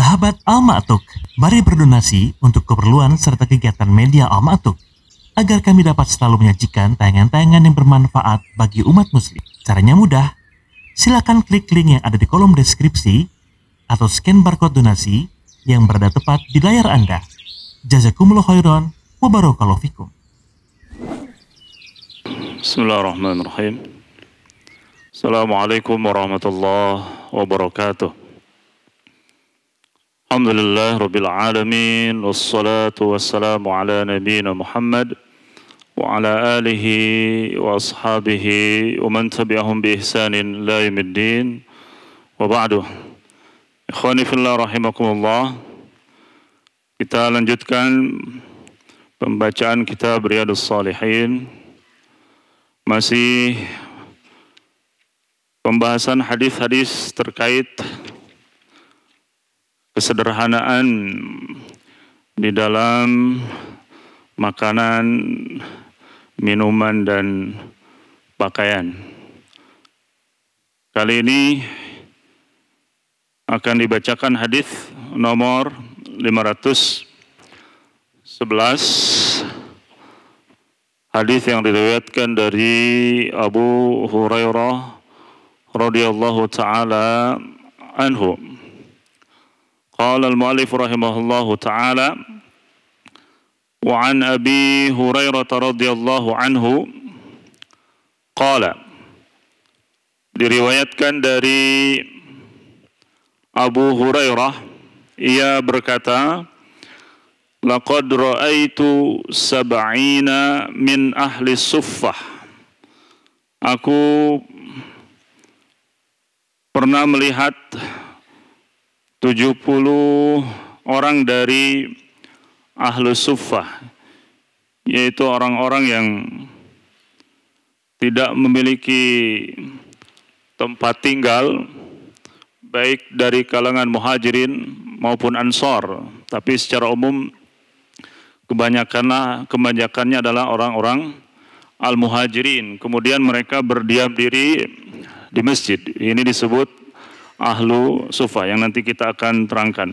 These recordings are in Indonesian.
Sahabat Al-Ma'tuk, mari berdonasi untuk keperluan serta kegiatan media Al-Ma'tuk agar kami dapat selalu menyajikan tayangan-tayangan yang bermanfaat bagi umat muslim. Caranya mudah, silakan klik link yang ada di kolom deskripsi atau scan barcode donasi yang berada tepat di layar Anda. Jazakumullah khairan wa barakallahu fikum. Bismillahirrahmanirrahim. Assalamualaikum warahmatullahi wabarakatuh. Alhamdulillah Rabbil Alamin. Wassalatu wassalamu ala nabiyina Muhammad wa ala alihi wa ashabihi wa man tabi'ahum bi ihsanin la yaumiddin. Wa ba'du. Ikhwani fillah rahimakumullah. Kita lanjutkan pembacaan kitab Riyadhus Shalihin. Masih pembahasan hadis-hadis terkait kesederhanaan di dalam makanan, minuman, dan pakaian. Kali ini akan dibacakan hadis nomor 511, hadis yang diriwayatkan dari Abu Hurairah radhiyallahu taala anhu. Qala al-mu'allif rahimahullahu ta'ala wa an Abi Hurairah radhiyallahu anhu qala, diriwayatkan dari Abu Hurairah, ia berkata, laqad ra'aitu sab'ina min ahli suffah, aku pernah melihat 70 orang dari ahlu suffah, yaitu orang-orang yang tidak memiliki tempat tinggal, baik dari kalangan muhajirin maupun ansor, tapi secara umum kebanyakannya adalah orang-orang al-muhajirin. Kemudian mereka berdiam diri di masjid. Ini disebut ahlu suffah yang nanti kita akan terangkan.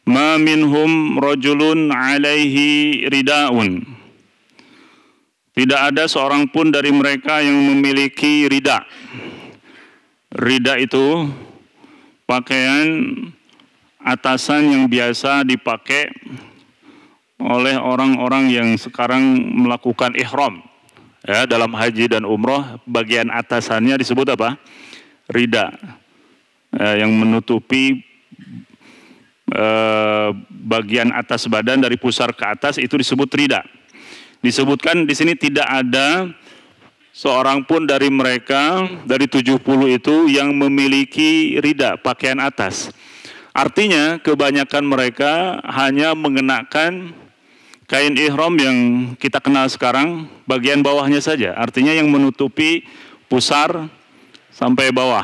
Ma minhum rajulun alaihi ridaun, tidak ada seorang pun dari mereka yang memiliki rida. Rida itu pakaian atasan yang biasa dipakai oleh orang-orang yang sekarang melakukan ihram. Ya, dalam haji dan umroh, bagian atasannya disebut apa? Rida. Yang menutupi bagian atas badan dari pusar ke atas, itu disebut rida. Disebutkan di sini tidak ada seorang pun dari mereka dari 70 itu yang memiliki rida, pakaian atas. Artinya kebanyakan mereka hanya mengenakan kain ihram yang kita kenal sekarang, bagian bawahnya saja. Artinya yang menutupi pusar sampai bawah.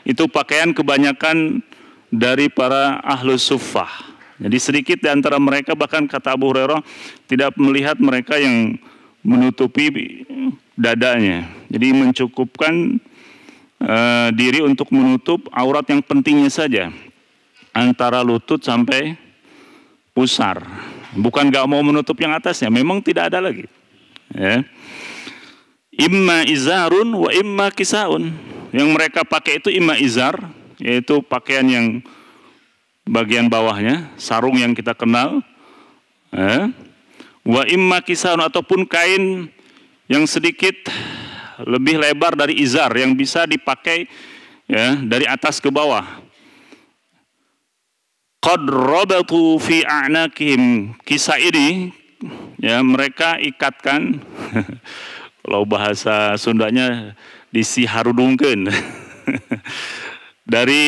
Itu pakaian kebanyakan dari para ahlus suffah. Jadi sedikit di antara mereka, bahkan kata Abu Hurairah, tidak melihat mereka yang menutupi dadanya. Jadi mencukupkan diri untuk menutup aurat yang pentingnya saja, antara lutut sampai pusar. Bukan gak mau menutup yang atasnya, memang tidak ada lagi. Ya. Imma izarun wa imma kisaun. Yang mereka pakai itu imma izar, yaitu pakaian yang bagian bawahnya, sarung yang kita kenal. Wa imma kisaun, ataupun kain yang sedikit lebih lebar dari izar, yang bisa dipakai ya dari atas ke bawah. Qad rabatu fi a'naqihim, kisah ini ya mereka ikatkan kalau bahasa Sundanya disiharudungkeun dari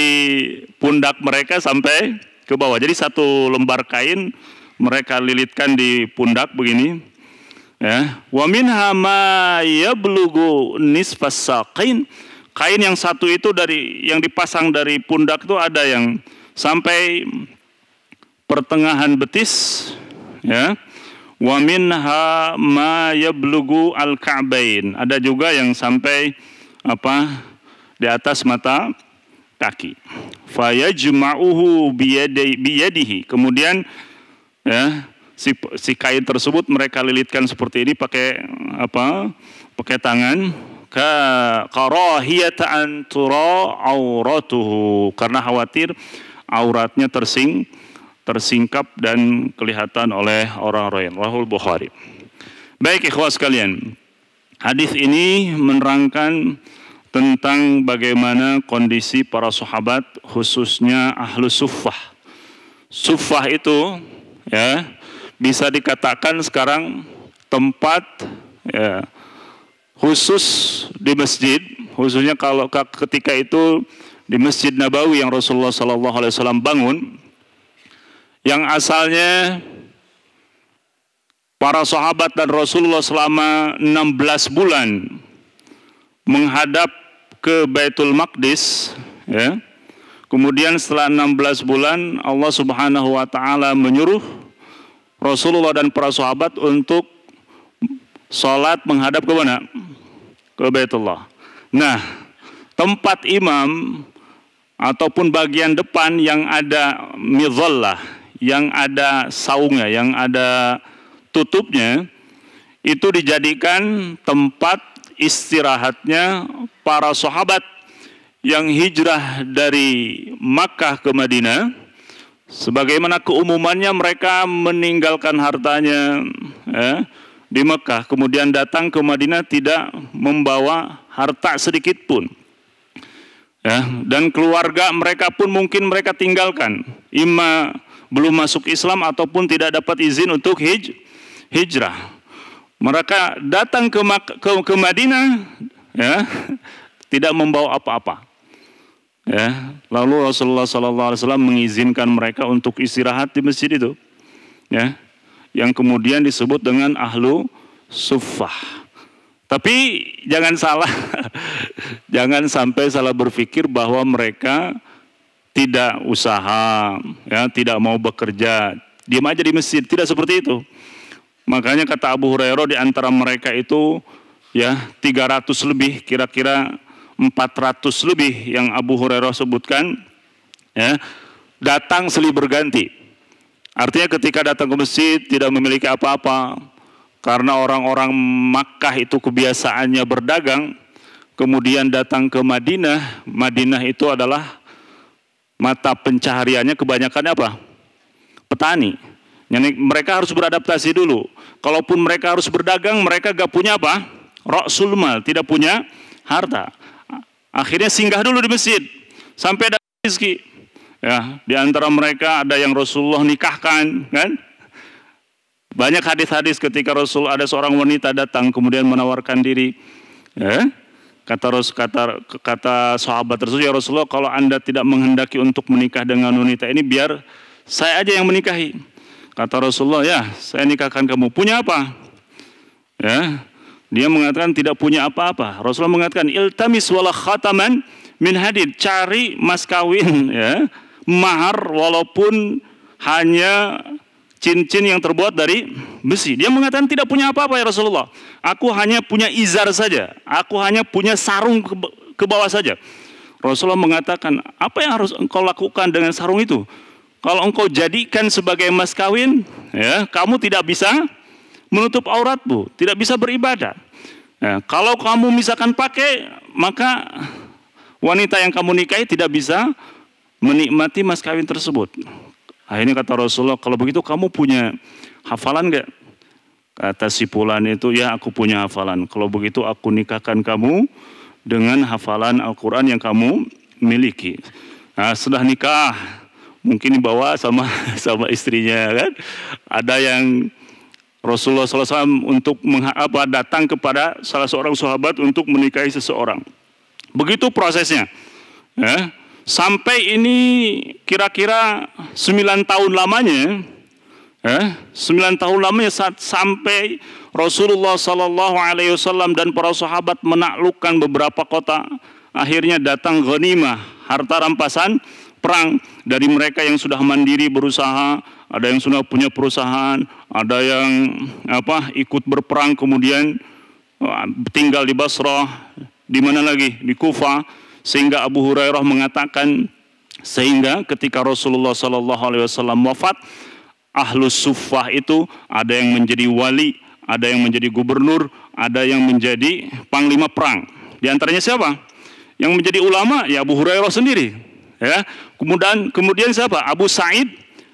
pundak mereka sampai ke bawah. Jadi satu lembar kain mereka lilitkan di pundak begini. Ya, wa minha ma yablughu nisfas saqain. Kain yang satu itu dari yang dipasang dari pundak itu ada yang sampai pertengahan betis, ya. Wa minha ma yablughu al-ka'bain. Ada juga yang sampai di atas mata kaki. Fayajma'uhu biyadihi. Kemudian ya, si kain tersebut mereka lilitkan seperti ini pakai apa? Pakai tangan. Karahiyata an tura auratuhu, karena khawatir auratnya tersingkap dan kelihatan oleh orang lain. Rahul Bukhari. Baik ikhwas sekalian, hadis ini menerangkan tentang bagaimana kondisi para sahabat, khususnya ahlu suffah. Suffah itu ya bisa dikatakan sekarang tempat ya, khusus di masjid, khususnya kalau ketika itu di Masjid Nabawi yang Rasulullah SAW bangun, yang asalnya para sahabat dan Rasulullah selama 16 bulan menghadap ke Baitul Maqdis, ya. Kemudian setelah 16 bulan Allah Subhanahu wa taala menyuruh Rasulullah dan para sahabat untuk salat menghadap ke mana? Ke Baitullah. Nah, tempat imam ataupun bagian depan yang ada mizallah, yang ada saungnya, yang ada tutupnya, itu dijadikan tempat istirahatnya para sahabat yang hijrah dari Makkah ke Madinah. Sebagaimana keumumannya mereka meninggalkan hartanya ya, di Mekah, kemudian datang ke Madinah tidak membawa harta sedikit pun. Ya, dan keluarga mereka pun mungkin mereka tinggalkan, imma belum masuk Islam ataupun tidak dapat izin untuk hijrah. Mereka datang ke Madinah ya, tidak membawa apa-apa. Ya, lalu Rasulullah SAW mengizinkan mereka untuk istirahat di masjid itu. Ya, yang kemudian disebut dengan ahlu suffah. Tapi jangan salah, jangan sampai salah berpikir bahwa mereka tidak usaha, ya, tidak mau bekerja, diam aja di masjid. Tidak seperti itu. Makanya kata Abu Hurairah, di antara mereka itu ya 300 lebih, kira-kira 400 lebih yang Abu Hurairah sebutkan, ya, datang silih berganti. Artinya ketika datang ke masjid tidak memiliki apa-apa, karena orang-orang Makkah itu kebiasaannya berdagang, kemudian datang ke Madinah. Madinah itu adalah mata pencahariannya kebanyakan apa? Petani. Jadi mereka harus beradaptasi dulu. Kalaupun mereka harus berdagang, mereka gak punya apa? Ra'sul mal, tidak punya harta. Akhirnya singgah dulu di masjid sampai ada rezeki. Ya, di antara mereka ada yang Rasulullah nikahkan, kan? Banyak hadis-hadis ketika Rasul ada seorang wanita datang kemudian menawarkan diri. Ya, kata sahabat tersebut, ya Rasulullah, kalau Anda tidak menghendaki untuk menikah dengan wanita ini, biar saya aja yang menikahi. Kata Rasulullah, ya saya nikahkan kamu. Punya apa? Ya, dia mengatakan tidak punya apa-apa. Rasulullah mengatakan, iltamis wala khataman min hadid, cari mas kawin, ya, mahar walaupun hanya cincin yang terbuat dari besi. Dia mengatakan tidak punya apa-apa ya Rasulullah. Aku hanya punya izar saja. Aku hanya punya sarung ke bawah saja. Rasulullah mengatakan, apa yang harus engkau lakukan dengan sarung itu? Kalau engkau jadikan sebagai mas kawin, ya, kamu tidak bisa menutup auratmu, tidak bisa beribadah. Ya, kalau kamu misalkan pakai, maka wanita yang kamu nikahi tidak bisa menikmati mas kawin tersebut. Akhirnya kata Rasulullah, kalau begitu kamu punya hafalan enggak? Kata si fulan itu, ya aku punya hafalan. Kalau begitu aku nikahkan kamu dengan hafalan Al-Quran yang kamu miliki. Nah, setelah nikah, mungkin dibawa sama istrinya, kan? Ada yang Rasulullah SAW untuk datang kepada salah seorang sahabat untuk menikahi seseorang. Begitu prosesnya. Ya. Sampai ini kira-kira 9 tahun lamanya, 9 tahun lamanya sampai Rasulullah SAW dan para sahabat menaklukkan beberapa kota. Akhirnya datang ghanimah, harta rampasan perang dari mereka yang sudah mandiri berusaha, ada yang sudah punya perusahaan, ada yang ikut berperang kemudian tinggal di Basrah, di mana lagi di Kufah. sehingga Abu Hurairah mengatakan, sehingga ketika Rasulullah SAW wafat, Ahlus Suffah itu ada yang menjadi wali, ada yang menjadi gubernur, ada yang menjadi panglima perang. Di antaranya siapa? Yang menjadi ulama ya Abu Hurairah sendiri. Ya. Kemudian siapa? Abu Sa'id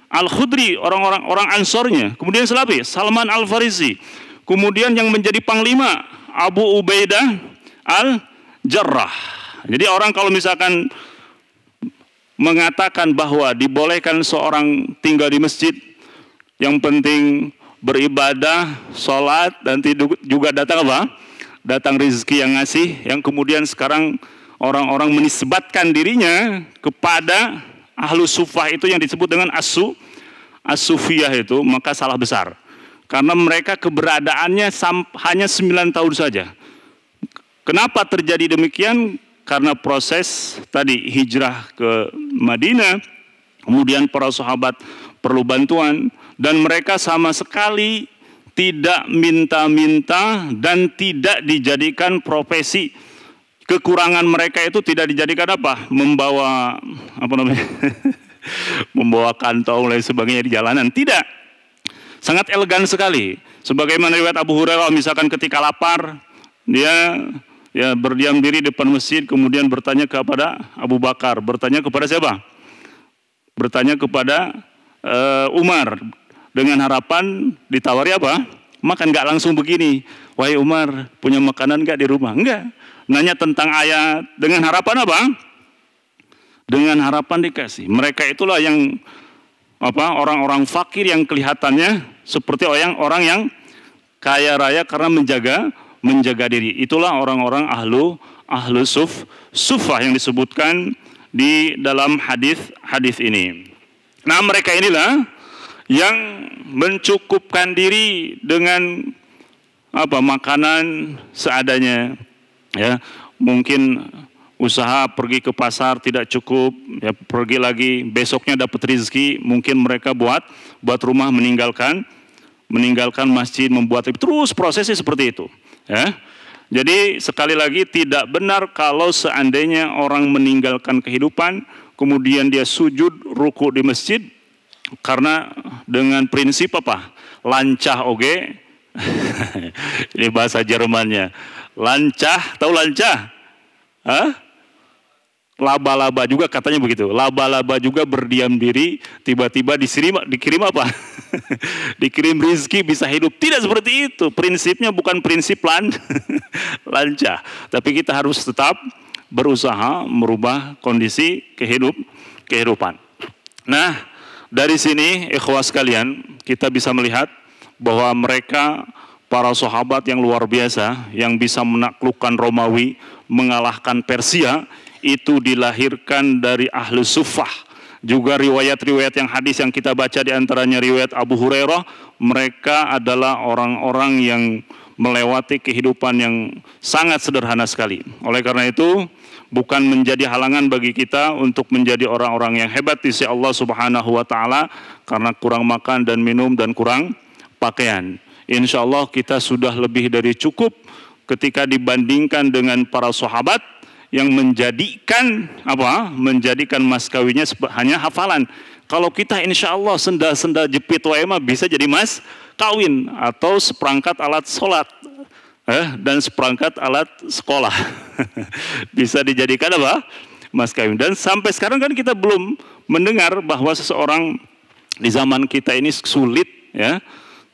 Al-Khudri, orang Ansornya. Kemudian siapa? Salman Al-Farisi. Kemudian yang menjadi panglima Abu Ubaidah Al-Jarrah. Jadi orang kalau misalkan mengatakan bahwa dibolehkan seorang tinggal di masjid, yang penting beribadah, sholat, dan juga datang apa? Datang rezeki yang ngasih, yang kemudian sekarang orang-orang menisbatkan dirinya kepada Ahlus Suffah itu yang disebut dengan As-Sufiyah itu, maka salah besar. Karena mereka keberadaannya hanya 9 tahun saja. Kenapa terjadi demikian? Karena proses tadi hijrah ke Madinah, kemudian para sahabat perlu bantuan, dan mereka sama sekali tidak minta-minta dan tidak dijadikan profesi. Kekurangan mereka itu tidak dijadikan apa? Membawa membawa kantong dan sebagainya di jalanan. Tidak. Sangat elegan sekali. Sebagaimana riwayat Abu Hurairah, misalkan ketika lapar, dia berdiam diri depan masjid, kemudian bertanya kepada Abu Bakar. Bertanya kepada siapa? Bertanya kepada Umar. Dengan harapan ditawari apa? Makan. Nggak langsung begini, wahai Umar, punya makanan nggak di rumah? Enggak. Nanya tentang ayat. Dengan harapan apa? Dengan harapan dikasih. Mereka itulah yang orang-orang fakir yang kelihatannya seperti orang yang kaya raya karena menjaga diri. Itulah orang-orang ahlu suffah yang disebutkan di dalam hadis ini. Nah, mereka inilah yang mencukupkan diri dengan makanan seadanya, ya. Mungkin usaha pergi ke pasar tidak cukup, ya, pergi lagi besoknya dapat rezeki, mungkin mereka buat rumah, meninggalkan masjid, membuat terus prosesnya seperti itu, ya. Jadi sekali lagi tidak benar kalau seandainya orang meninggalkan kehidupan kemudian dia sujud ruku di masjid karena dengan prinsip apa? Lancah oge. Ini bahasa Jermannya. Lancah, tahu lancah? Hah? Laba-laba juga katanya begitu. Laba-laba juga berdiam diri, tiba-tiba dikirim apa? Dikirim rezeki, bisa hidup. Tidak seperti itu. Prinsipnya bukan prinsip lancah. Tapi kita harus tetap berusaha merubah kondisi kehidupan. Nah, dari sini ikhwah sekalian, kita bisa melihat bahwa mereka para sahabat yang luar biasa yang bisa menaklukkan Romawi, mengalahkan Persia, itu dilahirkan dari Ahlus Suffah. Juga riwayat-riwayat yang hadis yang kita baca di antaranya riwayat Abu Hurairah, mereka adalah orang-orang yang melewati kehidupan yang sangat sederhana sekali. Oleh karena itu, bukan menjadi halangan bagi kita untuk menjadi orang-orang yang hebat di sisi Allah Subhanahu wa taala karena kurang makan dan minum dan kurang pakaian. Insya Allah kita sudah lebih dari cukup ketika dibandingkan dengan para sahabat yang menjadikan mas kawinnya hanya hafalan. Kalau kita insya Allah sendal-sendal jepit wae mah bisa jadi mas kawin atau seperangkat alat sholat dan seperangkat alat sekolah. Bisa dijadikan apa? Mas kawin. Dan sampai sekarang kan kita belum mendengar bahwa seseorang di zaman kita ini sulit, ya,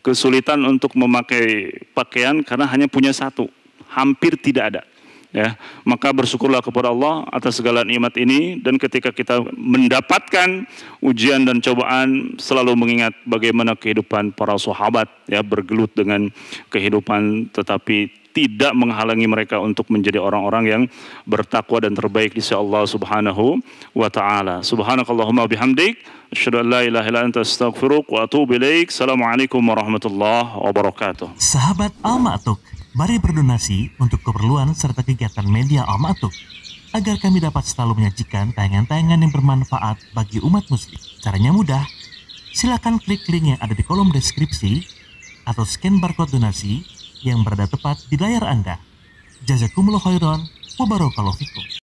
kesulitan untuk memakai pakaian karena hanya punya satu, hampir tidak ada. Ya, maka bersyukurlah kepada Allah atas segala nikmat ini, dan ketika kita mendapatkan ujian dan cobaan selalu mengingat bagaimana kehidupan para sahabat, ya, bergelut dengan kehidupan tetapi tidak menghalangi mereka untuk menjadi orang-orang yang bertakwa dan terbaik di sisi Allah Subhanahu wa taala. Subhanakallahumma bihamdik asyhadu an la ilaha illa anta astaghfiruka wa atubu ilaik. Assalamualaikum warahmatullahi wabarakatuh. Sahabat Al-Ma'tuk, mari berdonasi untuk keperluan serta kegiatan media Al-Ma'tuk agar kami dapat selalu menyajikan tayangan-tayangan yang bermanfaat bagi umat muslim. Caranya mudah. Silakan klik link yang ada di kolom deskripsi atau scan barcode donasi yang berada tepat di layar Anda. Jazakumullah khairan wa barakallahu fikum.